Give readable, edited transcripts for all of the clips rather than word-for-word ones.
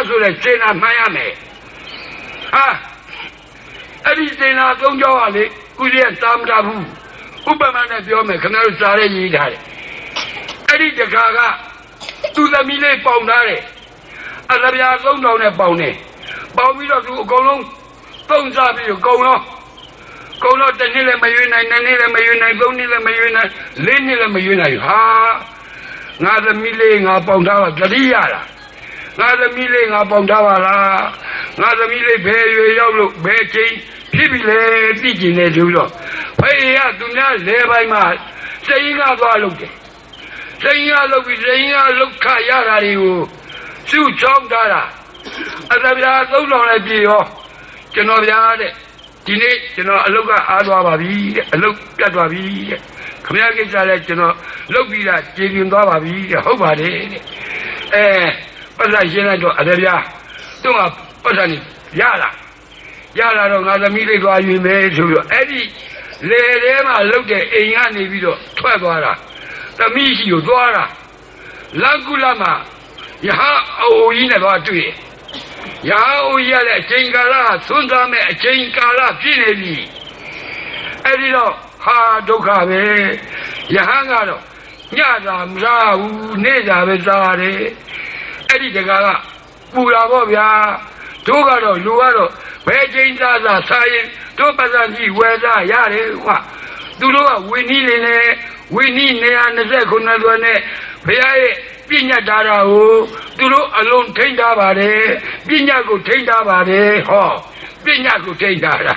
ဆိုတဲ့စေနာမှန်ရမယ်ဟာအဲ့ဒီစေနာသုံးကြောင်းကလေဦးဇင်းသာမတာဘူးဥပမာနဲ့ပြောမယ်ခင်ဗျားတို့စားရဲရေးထားတယ်အဲ့ဒီတခါကသူသမီးလေးပေါင်ထားတယ်အလဗျာ3000နဲ့ပေါင်တယ်ပေါင်ပြီးတော့သူအကုန်လုံးသုံးစားပြီးကုန်တော့တစ်နှစ်လည်းမရွေးနိုင်နှစ်နှစ်လည်းမရွေးနိုင်သုံးနှစ်လည်းမရွေးနိုင်လေးနှစ်လည်းမရွေးနိုင်ဟာငါသမီးလေးငါပေါင်ထားပါတတိယလားငါသမီးလေးငါပေါင်ထားပါလားငါသမီးလေးဘယ်ရွေရောက်လို့ဘယ်ချိန်ဖြစ်ပြီလဲသိကျင်နေလို့တော့ဖေးရသူများလဲပိုင်းမှာစိတ်ကသွားလို့တယ်စိတ်ကလုပ်ပြီးစိတ်ကလုခရတာတွေကိုစုချောင်းထားတာအသဗျာ3000လည်းပြေရောကျွန်တော်ဗျာတဲ့ဒီနေ့ကျွန်တော်အလုတ်ကအားသွားပါပြီတဲ့အလုတ်ပြတ်သွားပြီတဲ့ခမရကိစ္စလည်းကျွန်တော်လုတ်ပြီးတာကျေပြင်းသွားပါပြီတဲ့ဟုတ်ပါတယ်တဲ့ပတ်သက်ရှင်းလိုက်တော့အသဗျာသူ့မှာပတ်သက်နေရလာတော့ငါသမီးလေးသွားယူမယ်ဆိုပြီးတော့အဲ့ဒီလေထဲမှာလုတ်တဲ့အိမ်ကနေပြီးတော့ထွက်သွားတာသမီးရှိကိုသွားတာလန်ကူလာမှာယဟအိုကြီးနဲ့သွားတွေ့ရဟအိုကြီးရဲ့အချိန်ကာလသွန်းစားမဲ့အချိန်ကာလပြည့်နေပြီအဲ့ဒီတော့ဟာဒုက္ခပဲယဟန်ကတော့ညတာမစားဘူးနေ့တာပဲစားတယ်အဲ့ဒီတကားကပူလာပေါ့ဗျာတို့ကတော့လူကတော့ဘယ်ချိန်စားစားရင်တို့ပတ်စံကြီးဝယ်စားရတယ်ကွာသူတို့ကဝင်းနီးနေတယ်ဝင်းနီး129သွဲနဲ့ဘုရားရဲ့ပညာတာရာကိုသူတို့အလုံးထိန်းထားပါတယ်ပညာကိုထိန်းထားပါတယ်ဟောပညာကိုထိန်းထားတာ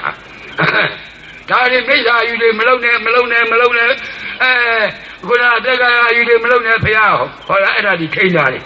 ဒါတွေမိစ္ဆာယူတွေမလုံးနဲ့ခုနတက္ကရာယူတွေမလုံးနဲ့ဘုရားဟောလားအဲ့ဒါဒီထိန်းထားတယ်